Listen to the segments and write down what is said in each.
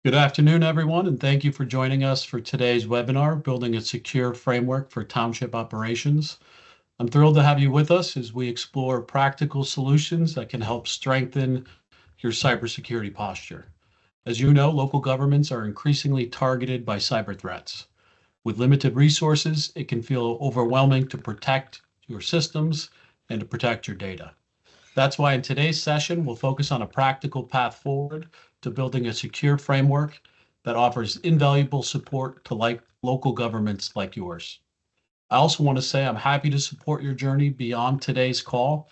Good afternoon, everyone, and thank you for joining us for today's webinar, Building a Secure Framework for Township Operations. I'm thrilled to have you with us as we explore practical solutions that can help strengthen your cybersecurity posture. As you know, local governments are increasingly targeted by cyber threats. With limited resources, it can feel overwhelming to protect your systems and to protect your data. That's why in today's session, we'll focus on a practical path forward to building a secure framework that offers invaluable support to local governments like yours. I also want to say I'm happy to support your journey beyond today's call.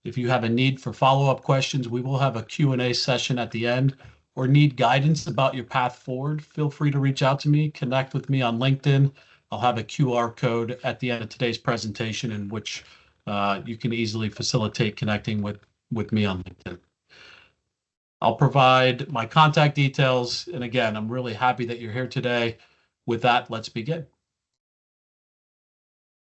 If you have a need for follow-up questions, we will have a Q&A session at the end, or need guidance about your path forward, feel free to reach out to me, connect with me on LinkedIn. I'll have a QR code at the end of today's presentation in which you can easily facilitate connecting with me on LinkedIn. I'll provide my contact details. And again, I'm really happy that you're here today. With that, let's begin.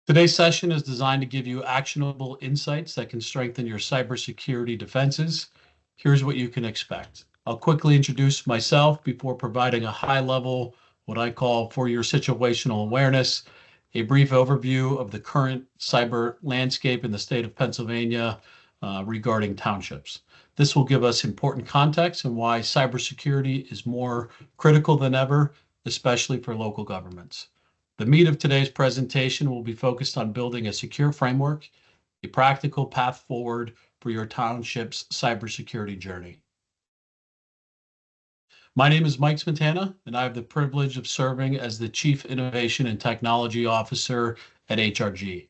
Today's session is designed to give you actionable insights that can strengthen your cybersecurity defenses. Here's what you can expect. I'll quickly introduce myself before providing a high level, what I call for your situational awareness, a brief overview of the current cyber landscape in the state of Pennsylvania regarding townships. This will give us important context and why cybersecurity is more critical than ever, especially for local governments. The meat of today's presentation will be focused on building a secure framework, a practical path forward for your township's cybersecurity journey. My name is Mike Smetana, and I have the privilege of serving as the Chief Innovation and Technology Officer at HRG.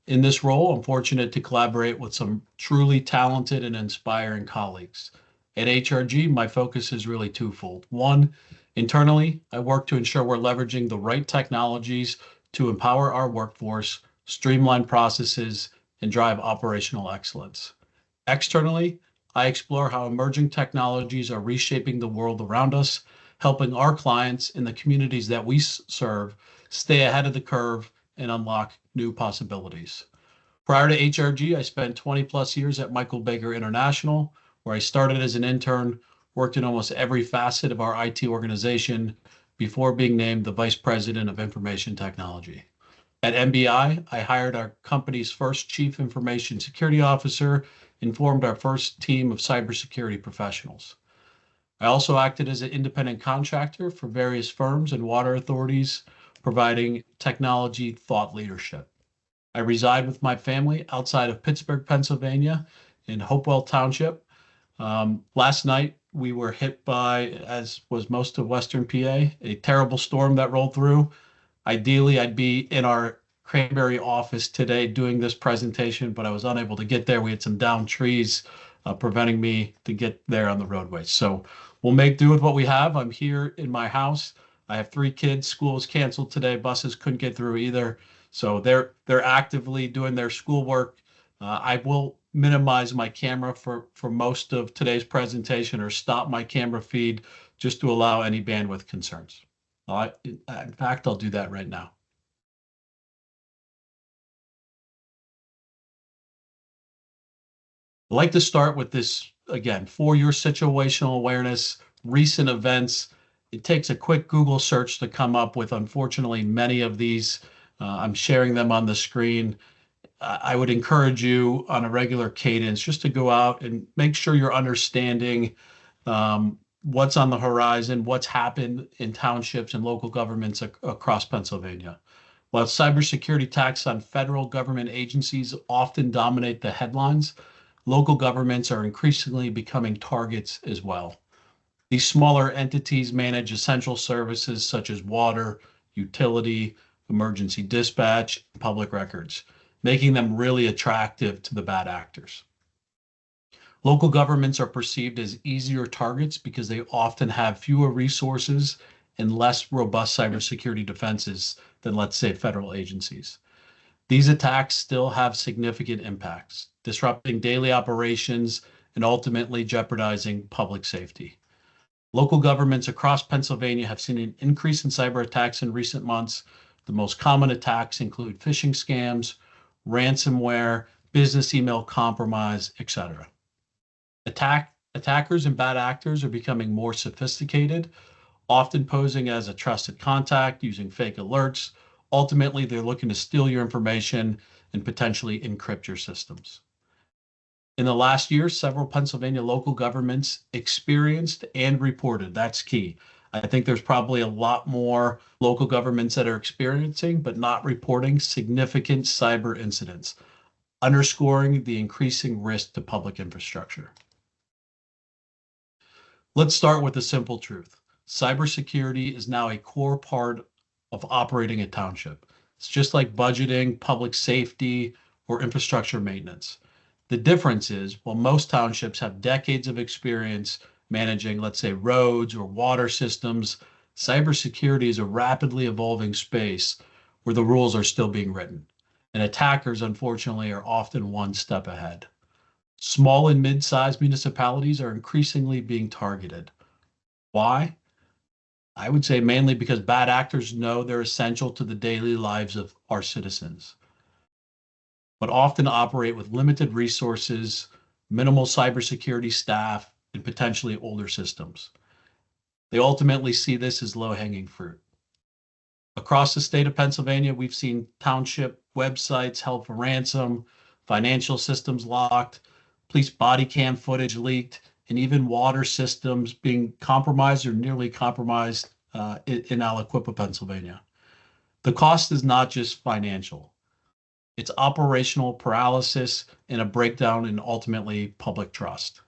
In this role, I'm fortunate to collaborate with some truly talented and inspiring colleagues. At HRG, my focus is really twofold. One, internally, I work to ensure we're leveraging the right technologies to empower our workforce, streamline processes, and drive operational excellence. Externally, I explore how emerging technologies are reshaping the world around us, helping our clients in the communities that we serve stay ahead of the curve and unlock new possibilities. Prior to HRG, I spent 20 plus years at Michael Baker International, where I started as an intern, worked in almost every facet of our IT organization before being named the Vice President of Information Technology. At MBI, I hired our company's first Chief Information Security Officer and formed our first team of cybersecurity professionals. I also acted as an independent contractor for various firms and water authorities, providing technology thought leadership. I reside with my family outside of Pittsburgh, Pennsylvania, in Hopewell Township. Last night, we were hit by, as was most of Western PA, a terrible storm that rolled through. Ideally, I'd be in our Cranberry office today doing this presentation, but I was unable to get there. We had some downed trees preventing me to get there on the roadway. So we'll make do with what we have. I'm here in my house. I have 3 kids. School was canceled today. Buses couldn't get through either. So they're actively doing their schoolwork. I will minimize my camera for most of today's presentation, or stop my camera feed just to allow any bandwidth concerns. In fact, I'll do that right now. I'd like to start with this, again, for your situational awareness, recent events. It takes a quick Google search to come up with, unfortunately, many of these. I'm sharing them on the screen. I would encourage you on a regular cadence just to go out and make sure you're understanding what's on the horizon, what's happened in townships and local governments across Pennsylvania. While cybersecurity attacks on federal government agencies often dominate the headlines, local governments are increasingly becoming targets as well. These smaller entities manage essential services such as water, utility, emergency dispatch, and public records, making them really attractive to the bad actors. Local governments are perceived as easier targets because they often have fewer resources and less robust cybersecurity defenses than, let's say, federal agencies. These attacks still have significant impacts, disrupting daily operations and ultimately jeopardizing public safety. Local governments across Pennsylvania have seen an increase in cyber attacks in recent months. The most common attacks include phishing scams, ransomware, business email compromise, etc. Attackers and bad actors are becoming more sophisticated, often posing as a trusted contact using fake alerts. Ultimately, they're looking to steal your information and potentially encrypt your systems. In the last year, several Pennsylvania local governments experienced and reported. That's key. I think there's probably a lot more local governments that are experiencing but not reporting significant cyber incidents, underscoring the increasing risk to public infrastructure. Let's start with the simple truth. Cybersecurity is now a core part of operating a township. It's just like budgeting, public safety, or infrastructure maintenance. The difference is, while most townships have decades of experience managing, let's say, roads or water systems, cybersecurity is a rapidly evolving space where the rules are still being written, and attackers, unfortunately, are often one step ahead. Small and mid-sized municipalities are increasingly being targeted. Why? I would say mainly because bad actors know they're essential to the daily lives of our citizens, but often operate with limited resources, minimal cybersecurity staff, and potentially older systems. They ultimately see this as low-hanging fruit. Across the state of Pennsylvania, we've seen township websites held for ransom, financial systems locked, police body cam footage leaked, and even water systems being compromised or nearly compromised in Aliquippa, Pennsylvania. The cost is not just financial. It's operational paralysis and a breakdown in ultimately public trust.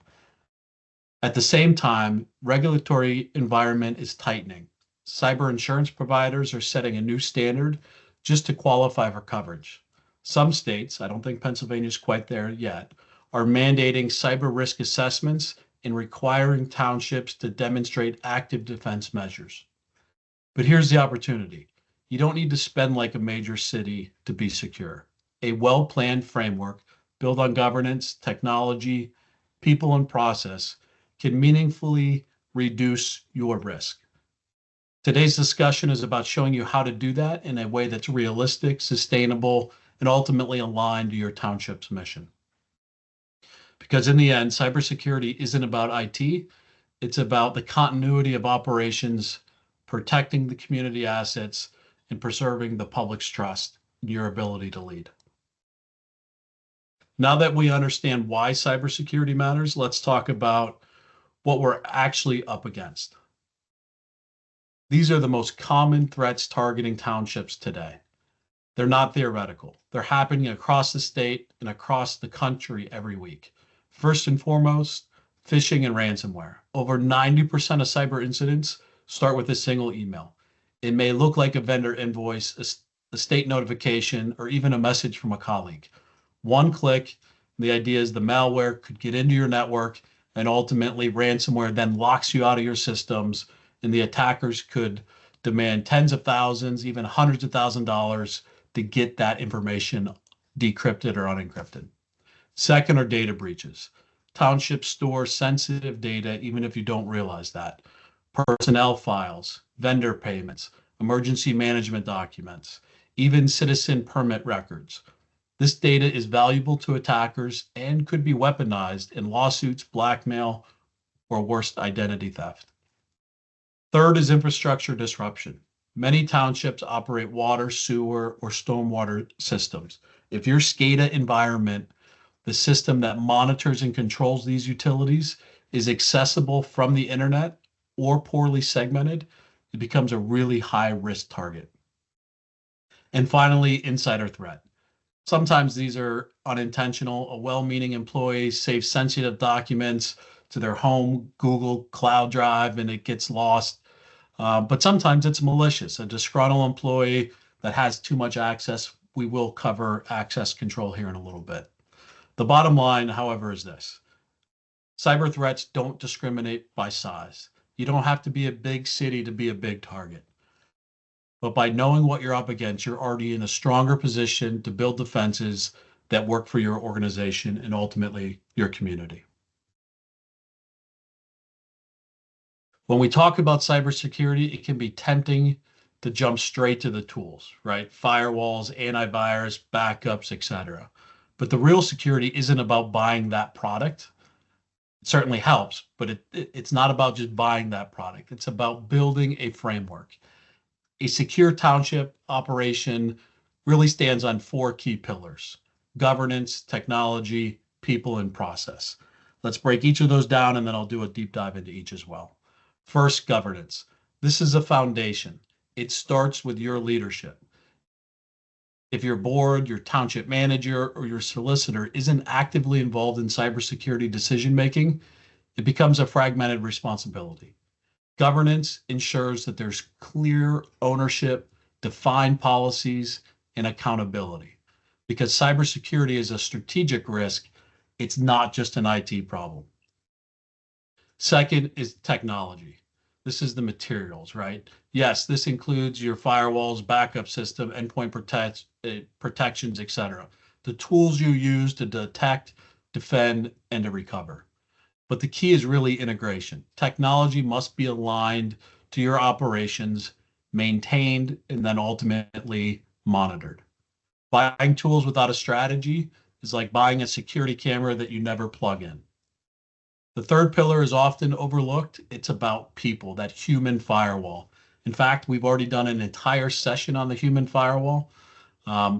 At the same time, regulatory environment is tightening. Cyber insurance providers are setting a new standard just to qualify for coverage. Some states, I don't think Pennsylvania's quite there yet, are mandating cyber risk assessments and requiring townships to demonstrate active defense measures. But here's the opportunity. You don't need to spend like a major city to be secure. A well-planned framework built on governance, technology, people, and process can meaningfully reduce your risk. Today's discussion is about showing you how to do that in a way that's realistic, sustainable, and ultimately aligned to your township's mission. Because in the end, cybersecurity isn't about IT, it's about the continuity of operations, protecting the community assets, and preserving the public's trust in your ability to lead. Now that we understand why cybersecurity matters, let's talk about what we're actually up against. These are the most common threats targeting townships today. They're not theoretical. They're happening across the state and across the country every week. First and foremost, phishing and ransomware. Over 90% of cyber incidents start with a single email. It may look like a vendor invoice, a state notification, or even a message from a colleague. One click, the idea is the malware could get into your network, and ultimately ransomware then locks you out of your systems, and the attackers could demand tens of thousands, even hundreds of $1,000s to get that information decrypted or unencrypted. Second are data breaches. Townships store sensitive data even if you don't realize that. Personnel files, vendor payments, emergency management documents, even citizen permit records. This data is valuable to attackers and could be weaponized in lawsuits, blackmail, or worse, identity theft. Third is infrastructure disruption. Many townships operate water, sewer, or stormwater systems. If your SCADA environment, the system that monitors and controls these utilities, is accessible from the internet or poorly segmented, it becomes a really high risk target. And finally, insider threat. Sometimes these are unintentional. A well-meaning employee saves sensitive documents to their home Google Cloud Drive and it gets lost. But sometimes it's malicious. A disgruntled employee that has too much access. We will cover access control here in a little bit. The bottom line, however, is this. Cyber threats don't discriminate by size. You don't have to be a big city to be a big target. But by knowing what you're up against, you're already in a stronger position to build defenses that work for your organization and ultimately your community. When we talk about cybersecurity, it can be tempting to jump straight to the tools, right? Firewalls, antivirus, backups, etc. But the real security isn't about buying that product. certainly helps, but it's not about just buying that product. It's about building a framework. A secure township operation really stands on four key pillars: governance, technology, people, and process. Let's break each of those down, and then I'll do a deep dive into each as well. First, governance. This is a foundation. It starts with your leadership. If your board, your township manager, or your solicitor isn't actively involved in cybersecurity decision making, it becomes a fragmented responsibility. Governance ensures that there's clear ownership, defined policies, and accountability. Because cybersecurity is a strategic risk, it's not just an IT problem. Second is technology. This is the materials, right? Yes, this includes your firewalls, backup system, endpoint protections, etc. The tools you use to detect, defend, and to recover. But the key is really integration. Technology must be aligned to your operations, maintained, and then ultimately monitored. Buying tools without a strategy is like buying a security camera that you never plug in. The third pillar is often overlooked. It's about people, that human firewall. In fact, we've already done an entire session on the human firewall.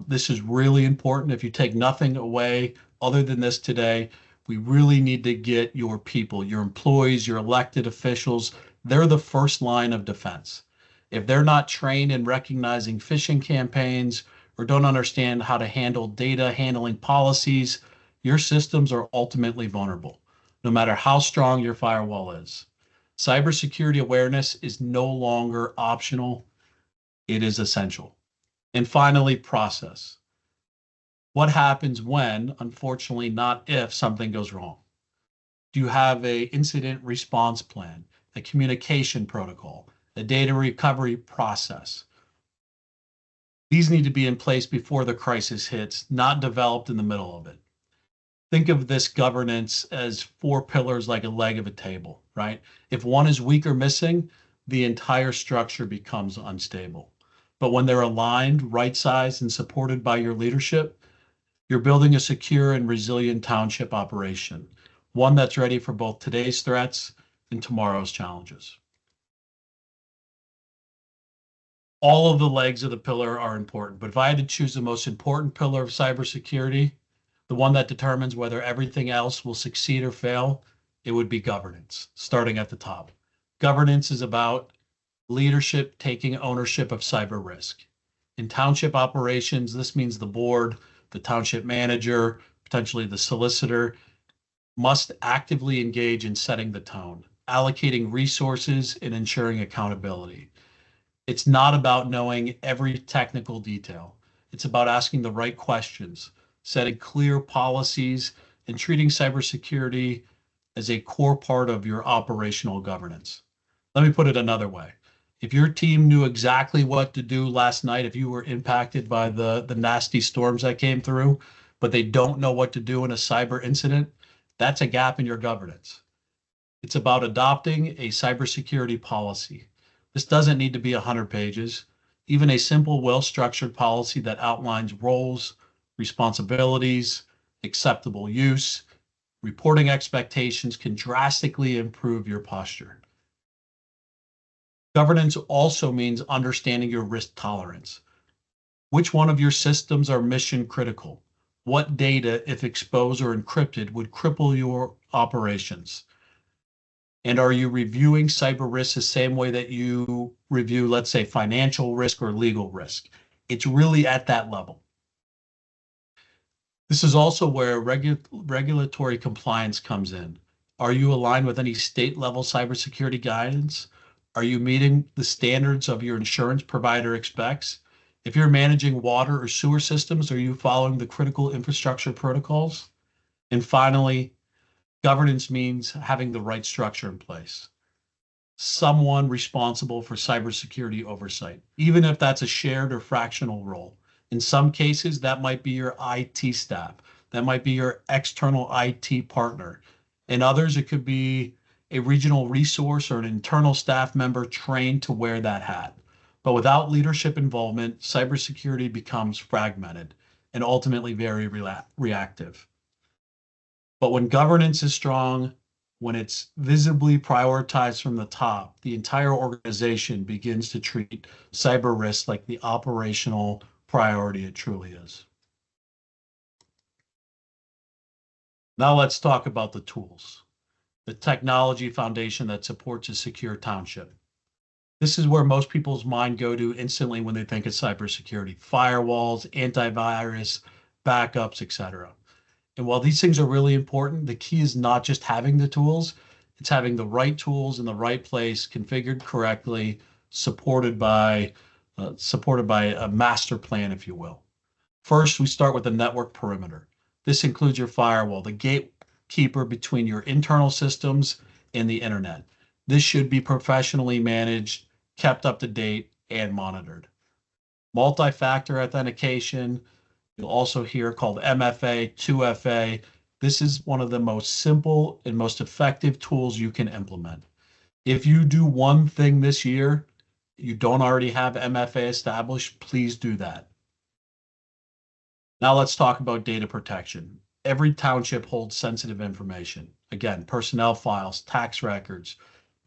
This is really important. If you take nothing away other than this today, we really need to get your people, your employees, your elected officials. They're the first line of defense. If they're not trained in recognizing phishing campaigns or don't understand how to handle data handling policies, your systems are ultimately vulnerable, no matter how strong your firewall is. Cybersecurity awareness is no longer optional. It is essential. And finally, process. What happens when, unfortunately, not if, something goes wrong? Do you have an incident response plan, a communication protocol, a data recovery process? These need to be in place before the crisis hits, not developed in the middle of it. Think of this governance as four pillars like a leg of a table, right? If one is weak or missing, the entire structure becomes unstable. But when they're aligned, right-sized, and supported by your leadership, you're building a secure and resilient township operation, one that's ready for both today's threats and tomorrow's challenges. All of the legs of the pillar are important, but if I had to choose the most important pillar of cybersecurity, the one that determines whether everything else will succeed or fail, it would be governance, starting at the top. Governance is about leadership taking ownership of cyber risk. In township operations, this means the board, the township manager, potentially the solicitor, must actively engage in setting the tone, allocating resources, and ensuring accountability. It's not about knowing every technical detail. It's about asking the right questions, setting clear policies, and treating cybersecurity as a core part of your operational governance. Let me put it another way. If your team knew exactly what to do last night, if you were impacted by the nasty storms that came through, but they don't know what to do in a cyber incident, that's a gap in your governance. It's about adopting a cybersecurity policy. This doesn't need to be 100 pages. Even a simple, well-structured policy that outlines roles, responsibilities, acceptable use, reporting expectations can drastically improve your posture. Governance also means understanding your risk tolerance. Which one of your systems are mission critical? What data, if exposed or encrypted, would cripple your operations? And are you reviewing cyber risks the same way that you review, let's say, financial risk or legal risk? It's really at that level. This is also where regulatory compliance comes in. Are you aligned with any state level cybersecurity guidance? Are you meeting the standards of your insurance provider expects? If you're managing water or sewer systems, are you following the critical infrastructure protocols? And finally, governance means having the right structure in place. Someone responsible for cybersecurity oversight, even if that's a shared or fractional role. In some cases, that might be your IT staff. That might be your external IT partner. In others, it could be a regional resource or an internal staff member trained to wear that hat. But without leadership involvement, cybersecurity becomes fragmented and ultimately very reactive. But when governance is strong, when it's visibly prioritized from the top, the entire organization begins to treat cyber risk like the operational priority it truly is. Now let's talk about the tools, the technology foundation that supports a secure township. This is where most people's mind go to instantly when they think of cybersecurity: firewalls, antivirus, backups, etc. And while these things are really important, the key is not just having the tools, it's having the right tools in the right place, configured correctly, supported by a master plan, if you will. First, we start with the network perimeter. This includes your firewall, the gatekeeper between your internal systems and the internet. This should be professionally managed, kept up to date, and monitored. Multi-factor authentication, you'll also hear called MFA, 2FA. This is one of the most simple and most effective tools you can implement. If you do one thing this year, you don't already have MFA established, please do that. Now let's talk about data protection. Every township holds sensitive information. Again, personnel files, tax records,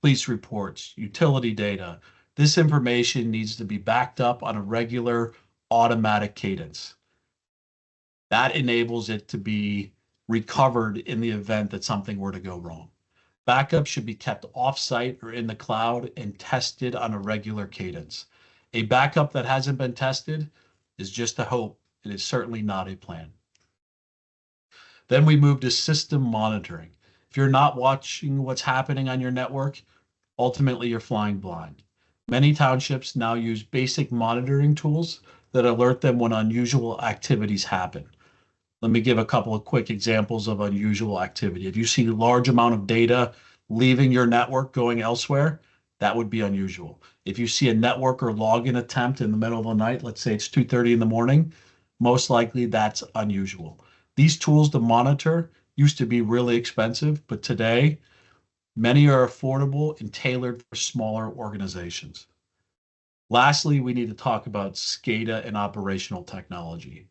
police reports, utility data. This information needs to be backed up on a regular automatic cadence. That enables it to be recovered in the event that something were to go wrong. Backup should be kept off-site or in the cloud and tested on a regular cadence. A backup that hasn't been tested is just a hope. It is certainly not a plan. Then we move to system monitoring. If you're not watching what's happening on your network, ultimately you're flying blind. Many townships now use basic monitoring tools that alert them when unusual activities happen. Let me give a couple of quick examples of unusual activity. If you see a large amount of data leaving your network going elsewhere, that would be unusual. If you see a network or login attempt in the middle of the night, let's say it's 2:30 in the morning, most likely that's unusual. These tools to monitor used to be really expensive, but today many are affordable and tailored for smaller organizations. Lastly, we need to talk about SCADA and operational technology.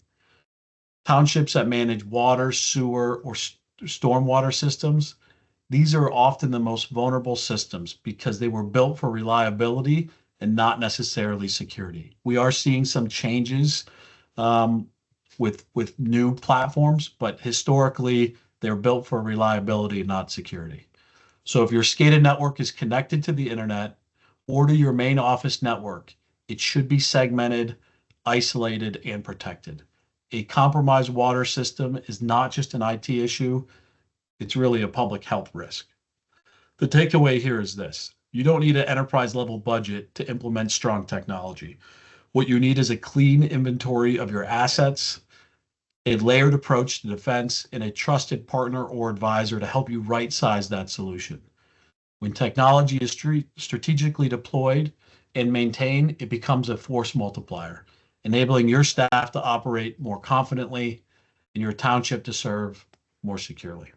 Townships that manage water, sewer, or stormwater systems, these are often the most vulnerable systems because they were built for reliability and not necessarily security. We are seeing some changes with new platforms, but historically they're built for reliability, not security. So if your SCADA network is connected to the internet or to your main office network, it should be segmented, isolated, and protected. A compromised water system is not just an IT issue, it's really a public health risk. The takeaway here is this: you don't need an enterprise level budget to implement strong technology. What you need is a clean inventory of your assets, a layered approach to defense, and a trusted partner or advisor to help you right size that solution. When technology is strategically deployed and maintained, it becomes a force multiplier, enabling your staff to operate more confidently and your township to serve more securely.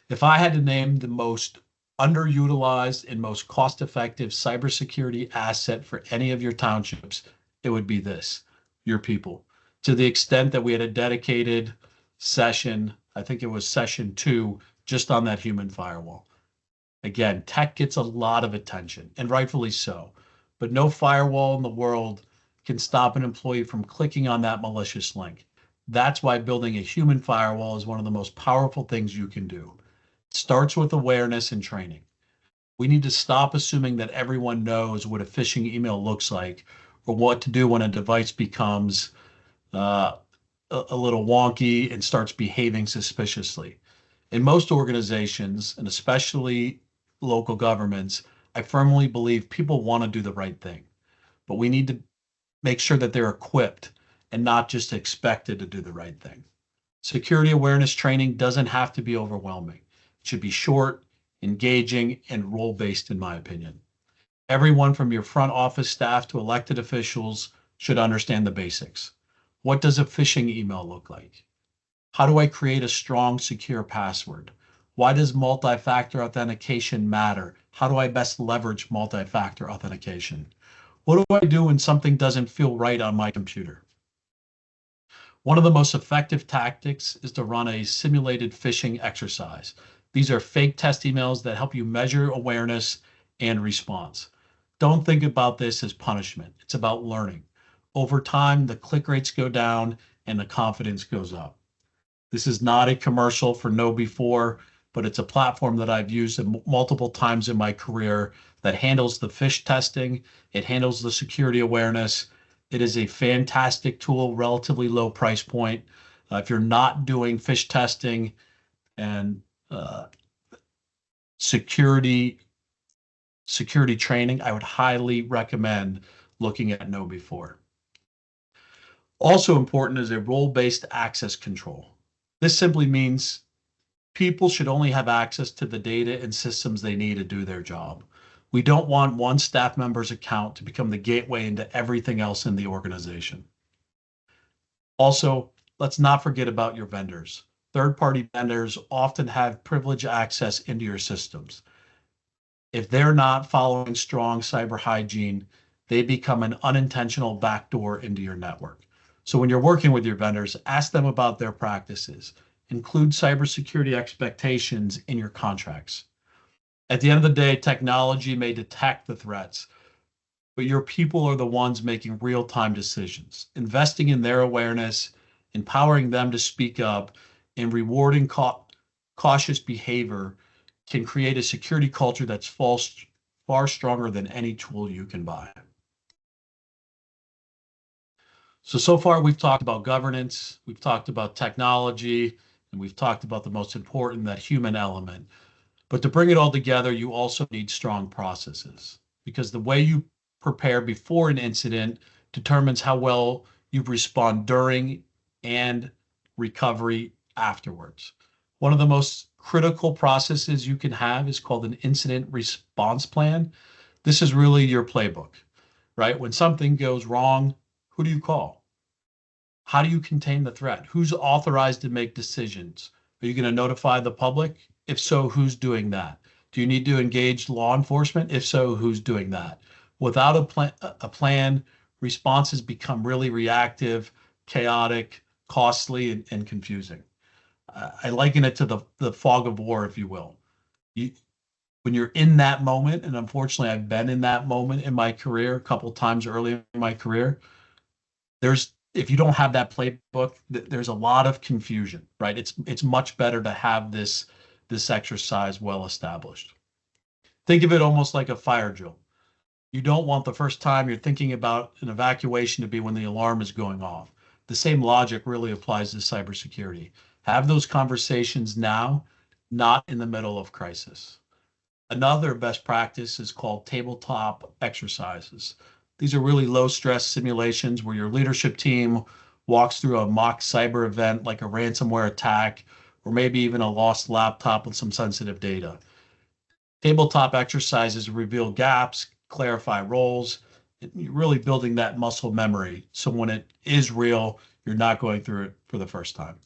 If I had to name the most underutilized and most cost-effective cybersecurity asset for any of your townships, it would be this: your people. To the extent that we had a dedicated session, I think it was session 2, just on that human firewall. Again, tech gets a lot of attention, and rightfully so, but no firewall in the world can stop an employee from clicking on that malicious link. That's why building a human firewall is one of the most powerful things you can do. It starts with awareness and training. We need to stop assuming that everyone knows what a phishing email looks like or what to do when a device becomes a little wonky and starts behaving suspiciously. In most organizations, and especially local governments, I firmly believe people want to do the right thing, but we need to make sure that they're equipped and not just expected to do the right thing. Security awareness training doesn't have to be overwhelming. It should be short, engaging, and role-based, in my opinion. Everyone from your front office staff to elected officials should understand the basics. What does a phishing email look like? How do I create a strong, secure password? Why does multi-factor authentication matter? How do I best leverage multi-factor authentication? What do I do when something doesn't feel right on my computer? One of the most effective tactics is to run a simulated phishing exercise. These are fake test emails that help you measure awareness and response. Don't think about this as punishment. It's about learning. Over time, the click rates go down and the confidence goes up. This is not a commercial for KnowBe4, but it's a platform that I've used multiple times in my career that handles the phish testing. It handles the security awareness. It is a fantastic tool, relatively low price point. If you're not doing phish testing and security training, I would highly recommend looking at KnowBe4. Also important is a role-based access control. This simply means people should only have access to the data and systems they need to do their job. We don't want one staff member's account to become the gateway into everything else in the organization. Also, let's not forget about your vendors. Third-party vendors often have privileged access into your systems. If they're not following strong cyber hygiene, they become an unintentional backdoor into your network. So when you're working with your vendors, ask them about their practices. Include cybersecurity expectations in your contracts. At the end of the day, technology may detect the threats, but your people are the ones making real-time decisions. Investing in their awareness, empowering them to speak up, and rewarding cautious behavior can create a security culture that's far stronger than any tool you can buy. So far we've talked about governance, we've talked about technology, and we've talked about the most important, that human element. But to bring it all together, you also need strong processes, because the way you prepare before an incident determines how well you respond during and recovery afterwards. One of the most critical processes you can have is called an incident response plan. This is really your playbook, right? When something goes wrong, who do you call? How do you contain the threat? Who's authorized to make decisions? Are you going to notify the public? If so, who's doing that? Do you need to engage law enforcement? If so, who's doing that? Without a plan, responses become really reactive, chaotic, costly, and confusing. I liken it to the fog of war, if you will. When you're in that moment, and unfortunately, I've been in that moment in my career a couple of times early in my career, if you don't have that playbook, there's a lot of confusion, right? It's much better to have this exercise well established. Think of it almost like a fire drill. You don't want the first time you're thinking about an evacuation to be when the alarm is going off. The same logic really applies to cybersecurity. Have those conversations now, not in the middle of crisis. Another best practice is called tabletop exercises. These are really low stress simulations where your leadership team walks through a mock cyber event like a ransomware attack, or maybe even a lost laptop with some sensitive data. Tabletop exercises reveal gaps, clarify roles, and you're really building that muscle memory. So when it is real, you're not going through it for the first time.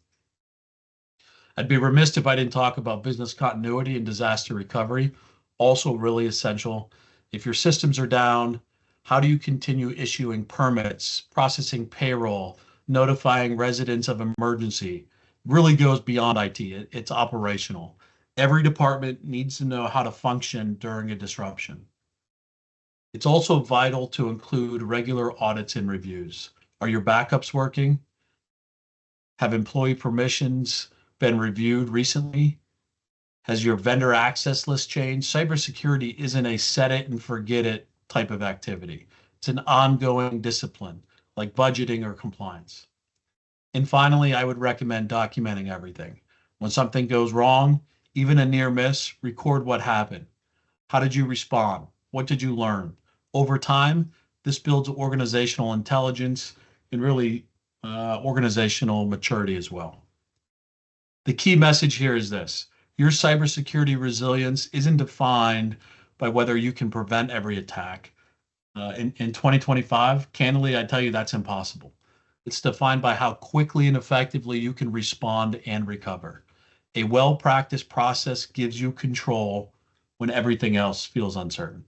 I'd be remiss if I didn't talk about business continuity and disaster recovery. Also really essential. If your systems are down, how do you continue issuing permits, processing payroll, notifying residents of emergency? Really goes beyond IT. It's operational. Every department needs to know how to function during a disruption. It's also vital to include regular audits and reviews. Are your backups working? Have employee permissions been reviewed recently? Has your vendor access list changed? Cybersecurity isn't a set it and forget it type of activity. It's an ongoing discipline, like budgeting or compliance. And finally, I would recommend documenting everything. When something goes wrong, even a near miss, record what happened. How did you respond? What did you learn? Over time, this builds organizational intelligence and really organizational maturity as well. The key message here is this: your cybersecurity resilience isn't defined by whether you can prevent every attack. In 2025, candidly, I tell you that's impossible. It's defined by how quickly and effectively you can respond and recover. A well-practiced process gives you control when everything else feels uncertain.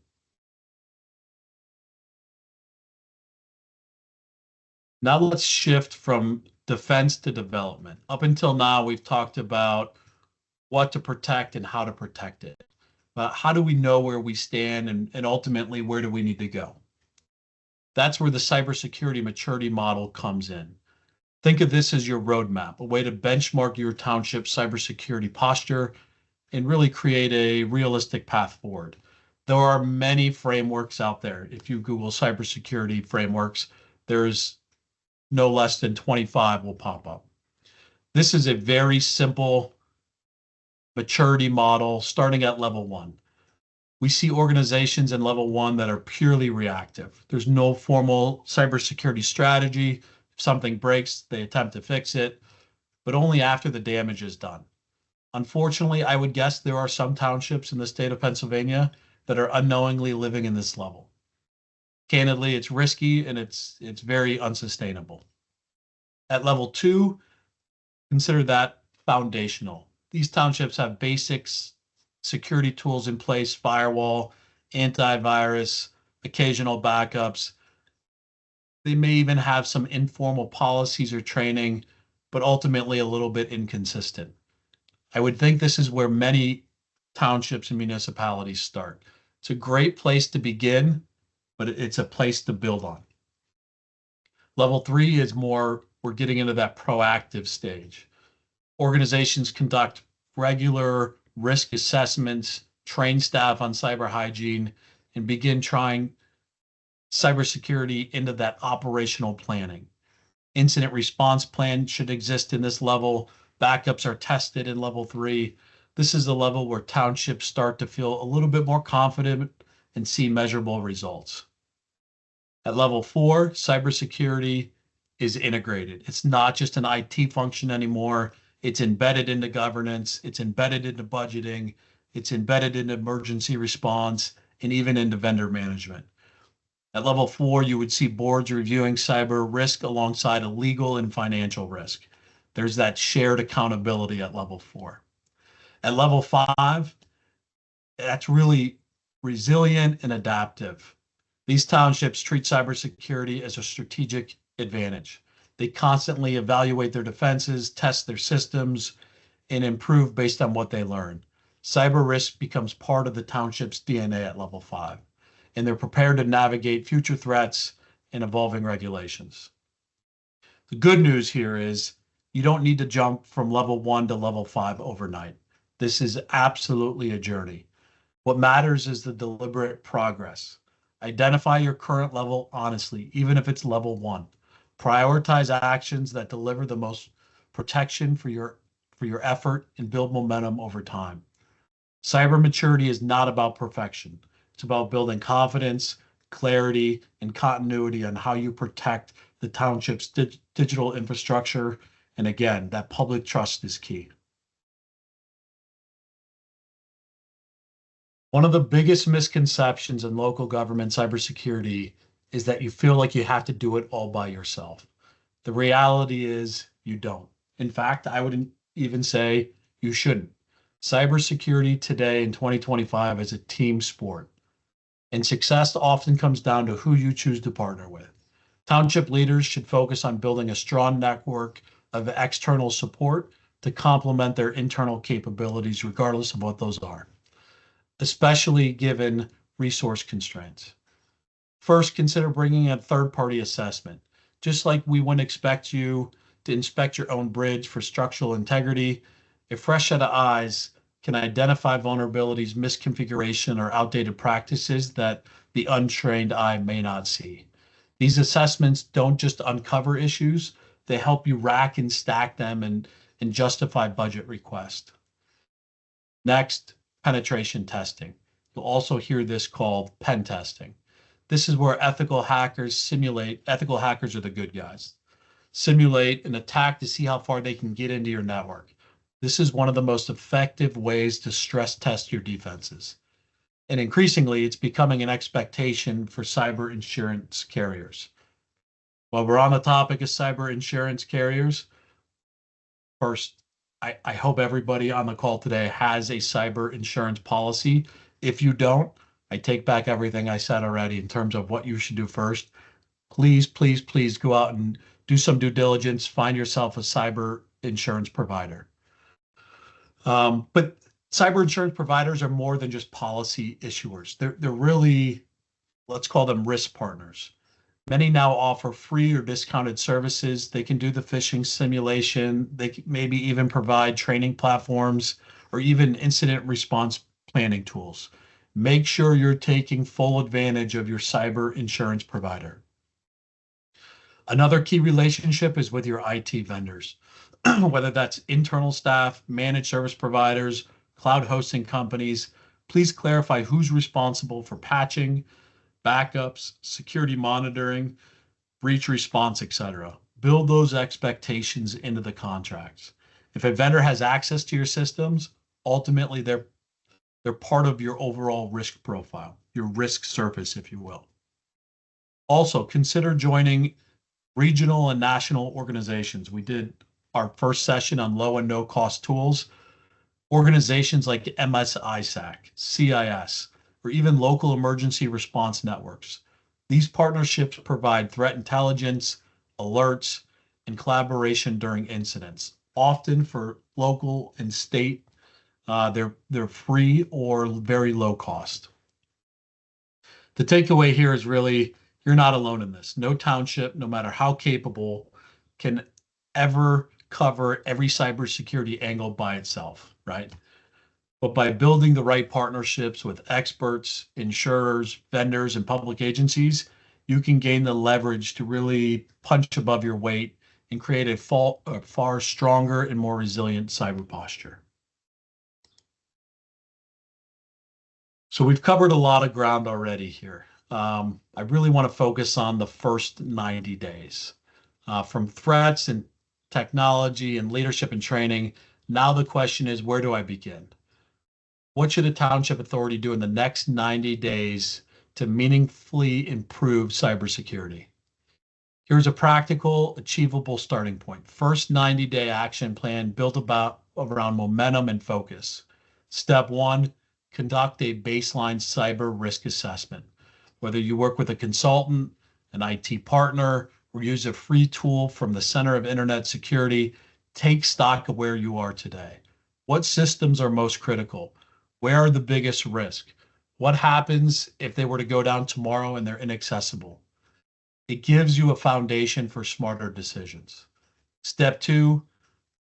Now let's shift from defense to development. Up until now, we've talked about what to protect and how to protect it. But how do we know where we stand and ultimately where do we need to go? That's where the cybersecurity maturity model comes in. Think of this as your roadmap, a way to benchmark your township's cybersecurity posture and really create a realistic path forward. There are many frameworks out there. If you Google cybersecurity frameworks, there's no less than 25 will pop up. This is a very simple maturity model starting at level one. We see organizations in level one that are purely reactive. There's no formal cybersecurity strategy. If something breaks, they attempt to fix it, but only after the damage is done. Unfortunately, I would guess there are some townships in the state of Pennsylvania that are unknowingly living in this level. Candidly, it's risky and it's very unsustainable. At level two, consider that foundational. These townships have basics, security tools in place, firewall, antivirus, occasional backups. They may even have some informal policies or training, but ultimately a little bit inconsistent. I would think this is where many townships and municipalities start. It's a great place to begin, but it's a place to build on. Level three is more, we're getting into that proactive stage. Organizations conduct regular risk assessments, train staff on cyber hygiene, and begin trying cybersecurity into that operational planning. Incident response plan should exist in this level. Backups are tested in level three. This is the level where townships start to feel a little bit more confident and see measurable results. At level four, cybersecurity is integrated. It's not just an IT function anymore. It's embedded into governance. It's embedded into budgeting. It's embedded into emergency response and even into vendor management. At level four, you would see boards reviewing cyber risk alongside a legal and financial risk. There's that shared accountability at level four. At level five, that's really resilient and adaptive. These townships treat cybersecurity as a strategic advantage. They constantly evaluate their defenses, test their systems, and improve based on what they learn. Cyber risk becomes part of the township's DNA at level five, and they're prepared to navigate future threats and evolving regulations. The good news here is you don't need to jump from level one to level five overnight. This is absolutely a journey. What matters is the deliberate progress. Identify your current level honestly, even if it's level one. Prioritize actions that deliver the most protection for your effort and build momentum over time. Cyber maturity is not about perfection. It's about building confidence, clarity, and continuity on how you protect the township's digital infrastructure. And again, that public trust is key. One of the biggest misconceptions in local government cybersecurity is that you feel like you have to do it all by yourself. The reality is you don't. In fact, I would even say you shouldn't. Cybersecurity today in 2025 is a team sport, and success often comes down to who you choose to partner with. Township leaders should focus on building a strong network of external support to complement their internal capabilities, regardless of what those are, especially given resource constraints. First, consider bringing in a third-party assessment. Just like we wouldn't expect you to inspect your own bridge for structural integrity, a fresh set of eyes can identify vulnerabilities, misconfiguration, or outdated practices that the untrained eye may not see. These assessments don't just uncover issues, they help you rack and stack them and justify budget requests. Next, penetration testing. You'll also hear this called pen testing. This is where ethical hackers are the good guys, simulate an attack to see how far they can get into your network. This is one of the most effective ways to stress test your defenses. And increasingly, it's becoming an expectation for cyber insurance carriers. While we're on the topic of cyber insurance carriers, first, I hope everybody on the call today has a cyber insurance policy. If you don't, I take back everything I said already in terms of what you should do first. please, please, please go out and do some due diligence, find yourself a cyber insurance provider. But cyber insurance providers are more than just policy issuers. They're really, let's call them risk partners. Many now offer free or discounted services. They can do the phishing simulation. They can maybe even provide training platforms or even incident response planning tools. Make sure you're taking full advantage of your cyber insurance provider. Another key relationship is with your IT vendors, whether that's internal staff, managed service providers, cloud hosting companies. Please clarify who's responsible for patching, backups, security monitoring, breach response, etc. Build those expectations into the contracts. If a vendor has access to your systems, ultimately they're part of your overall risk profile, your risk surface, if you will. Also, consider joining regional and national organizations. We did our first session on low and no cost tools. Organizations like MSISAC, CIS, or even local emergency response networks. These partnerships provide threat intelligence, alerts, and collaboration during incidents. Often for local and state, they're free or very low cost. The takeaway here is really, you're not alone in this. No township, no matter how capable, can ever cover every cybersecurity angle by itself, right? But by building the right partnerships with experts, insurers, vendors, and public agencies, you can gain the leverage to really punch above your weight and create a far stronger and more resilient cyber posture. So we've covered a lot of ground already here. I really want to focus on the first 90 days. From threats and technology and leadership and training, now the question is, where do I begin? What should a township authority do in the next 90 days to meaningfully improve cybersecurity? Here's a practical, achievable starting point. First 90-day action plan built around momentum and focus. Step 1, conduct a baseline cyber risk assessment. Whether you work with a consultant, an IT partner, or use a free tool from the Center of Internet Security, take stock of where you are today. What systems are most critical? Where are the biggest risks? What happens if they were to go down tomorrow and they're inaccessible? It gives you a foundation for smarter decisions. Step 2,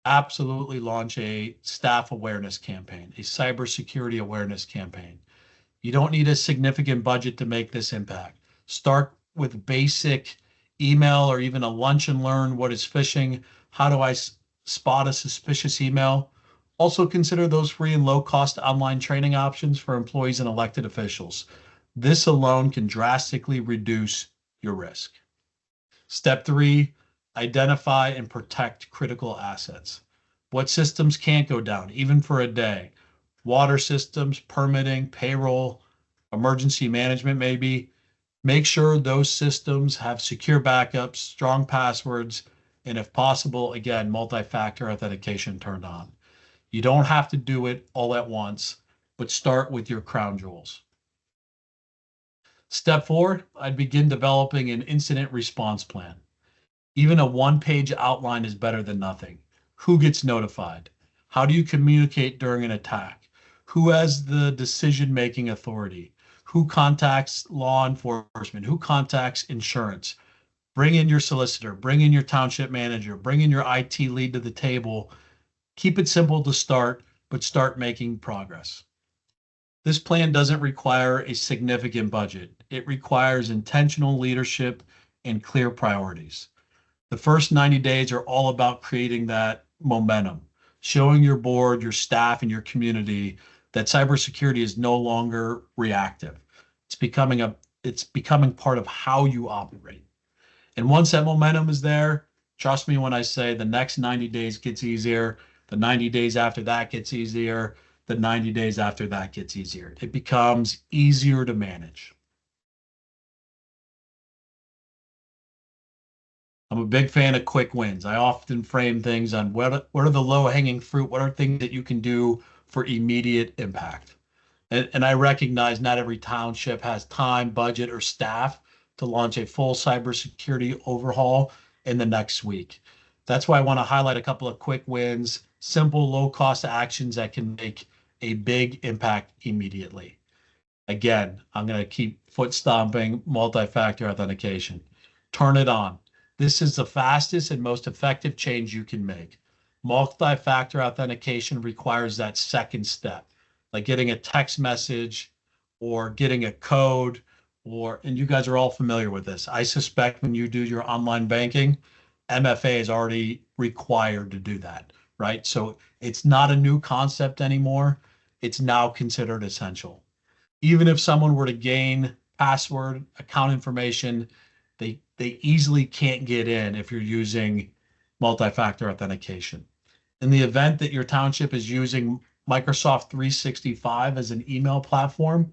absolutely launch a staff awareness campaign, a cybersecurity awareness campaign. You don't need a significant budget to make this impact. Start with basic email or even a lunch and learn. What is phishing? How do I spot a suspicious email? Also consider those free and low-cost online training options for employees and elected officials. This alone can drastically reduce your risk. Step 3, identify and protect critical assets. What systems can't go down, even for a day? Water systems, permitting, payroll, emergency management maybe. Make sure those systems have secure backups, strong passwords, and if possible, again, multi-factor authentication turned on. You don't have to do it all at once, but start with your crown jewels. Step 4, I'd begin developing an incident response plan. Even a one-page outline is better than nothing. Who gets notified? How do you communicate during an attack? Who has the decision-making authority? Who contacts law enforcement? Who contacts insurance? Bring in your solicitor, bring in your township manager, bring in your IT lead to the table. Keep it simple to start, but start making progress. This plan doesn't require a significant budget. It requires intentional leadership and clear priorities. The first 90 days are all about creating that momentum, showing your board, your staff, and your community that cybersecurity is no longer reactive. It's becoming part of how you operate. And once that momentum is there, trust me when I say the next 90 days gets easier. The 90 days after that gets easier. The 90 days after that gets easier. It becomes easier to manage. I'm a big fan of quick wins. I often frame things on what are the low-hanging fruit? What are things that you can do for immediate impact? And I recognize not every township has time, budget, or staff to launch a full cybersecurity overhaul in the next week. That's why I want to highlight a couple of quick wins, simple, low-cost actions that can make a big impact immediately. Again, I'm going to keep foot stomping multi-factor authentication. Turn it on. This is the fastest and most effective change you can make. Multi-factor authentication requires that second step, like getting a text message or getting a code, and you guys are all familiar with this. I suspect when you do your online banking, MFA is already required to do that, right? So it's not a new concept anymore. It's now considered essential. Even if someone were to gain password, account information, they easily can't get in if you're using multi-factor authentication. In the event that your township is using Microsoft 365 as an email platform,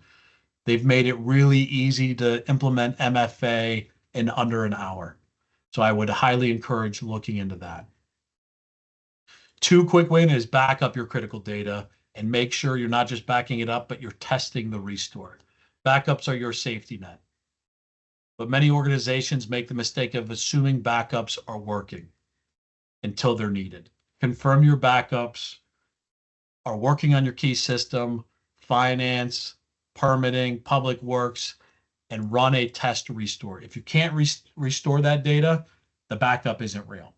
they've made it really easy to implement MFA in under an hour. So I would highly encourage looking into that. Two quick win is back up your critical data and make sure you're not just backing it up, but you're testing the restore. Backups are your safety net. But many organizations make the mistake of assuming backups are working until they're needed. Confirm your backups are working on your key system, finance, permitting, public works, and run a test restore. If you can't restore that data, the backup isn't real.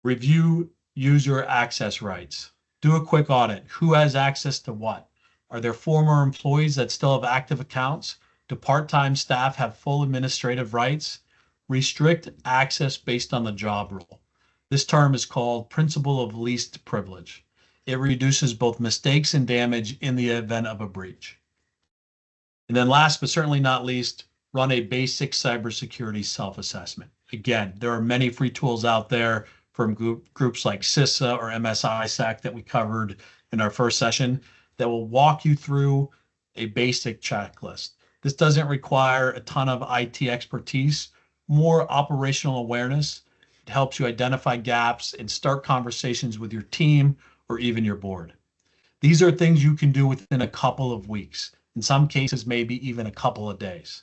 Review user access rights. Do a quick audit. Who has access to what? Are there former employees that still have active accounts? Do part-time staff have full administrative rights? Restrict access based on the job role. This term is called principle of least privilege. It reduces both mistakes and damage in the event of a breach. And then last but certainly not least, run a basic cybersecurity self-assessment. Again, there are many free tools out there from groups like CISA or MSISAC that we covered in our first session that will walk you through a basic checklist. This doesn't require a ton of IT expertise, more operational awareness. It helps you identify gaps and start conversations with your team or even your board. These are things you can do within a couple of weeks, in some cases, maybe even a couple of days.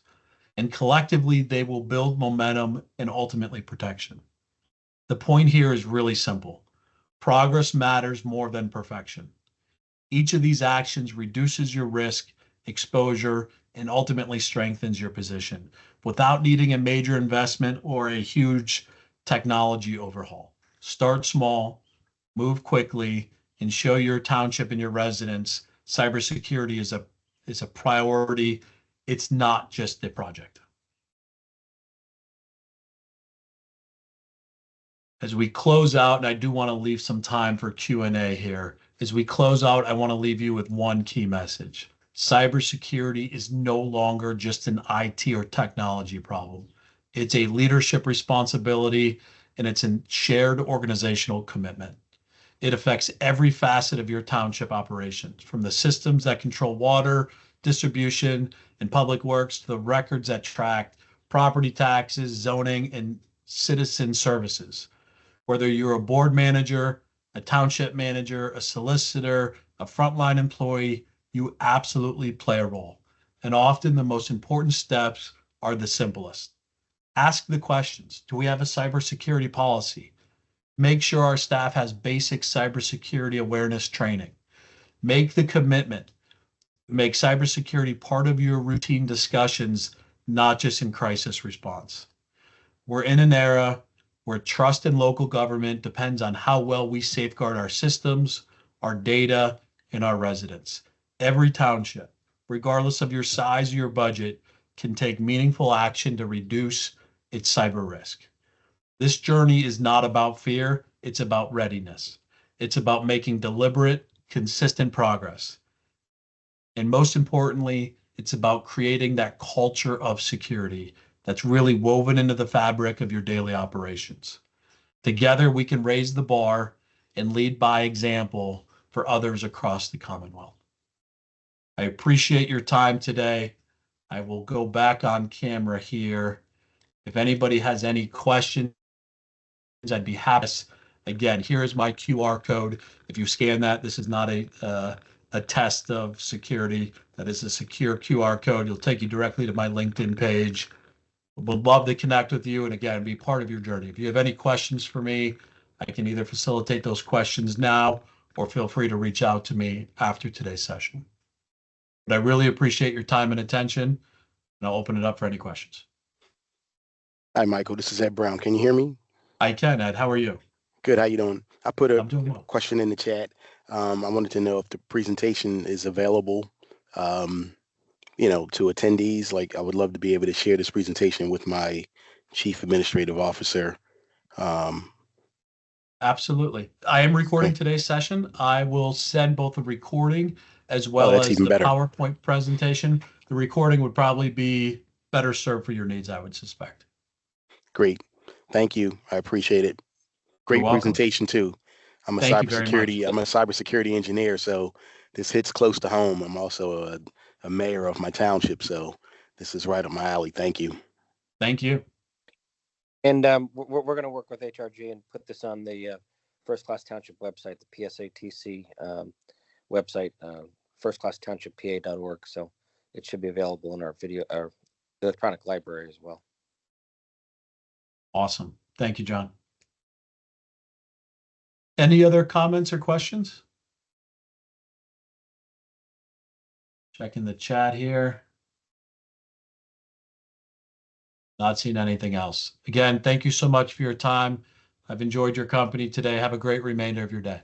And collectively, they will build momentum and ultimately protection. The point here is really simple. Progress matters more than perfection. Each of these actions reduces your risk, exposure, and ultimately strengthens your position without needing a major investment or a huge technology overhaul. Start small, move quickly, and show your township and your residents cybersecurity is a priority. It's not just a project. As we close out, and I do want to leave some time for Q&A here. As we close out, I want to leave you with one key message. Cybersecurity is no longer just an IT or technology problem. It's a leadership responsibility, and it's a shared organizational commitment. It affects every facet of your township operations, from the systems that control water, distribution, and public works to the records that track property taxes, zoning, and citizen services. Whether you're a board manager, a township manager, a solicitor, a frontline employee, you absolutely play a role. And often the most important steps are the simplest. Ask the questions. Do we have a cybersecurity policy? Make sure our staff has basic cybersecurity awareness training. Make the commitment. Make cybersecurity part of your routine discussions, not just in crisis response. We're in an era where trust in local government depends on how well we safeguard our systems, our data, and our residents. Every township, regardless of your size or your budget, can take meaningful action to reduce its cyber risk. This journey is not about fear, it's about readiness. It's about making deliberate, consistent progress. And most importantly, it's about creating that culture of security that's really woven into the fabric of your daily operations. Together, we can raise the bar and lead by example for others across the Commonwealth. I appreciate your time today. I will go back on camera here. If anybody has any questions, I'd be happy. Again, here is my QR code. If you scan that, this is not a a test of security. That is a secure QR code. It'll take you directly to my LinkedIn page. Would love to connect with you and again, be part of your journey. If you have any questions for me, I can either facilitate those questions now or feel free to reach out to me after today's session. But I really appreciate your time and attention, and I'll open it up for any questions. Hi, Michael. This is Ed Brown. Can you hear me? I can, Ed. How are you? Good. How you doing? I put a I'm doing well. question in the chat. I wanted to know if the presentation is available, to attendees. Like, I would love to be able to share this presentation with my chief administrative officer. Absolutely. I am recording today's session. I will send both the recording as well that's as even the better. PowerPoint presentation. The recording would probably be better served for your needs, I would suspect. Great. Thank you. I appreciate it. Great presentation too. I'm a cybersecurity engineer, so this hits close to home. I'm also a mayor of my township, so this is right up my alley. Thank you. Thank you. And we're going to work with HRG and put this on the First Class Township website, the PSATC website, firstclasstownshippa.org. So it should be available in our electronic library as well. Awesome. Thank you, John. Any other comments or questions? Checking the chat here. Not seeing anything else. Again, thank you so much for your time. I've enjoyed your company today. Have a great remainder of your day.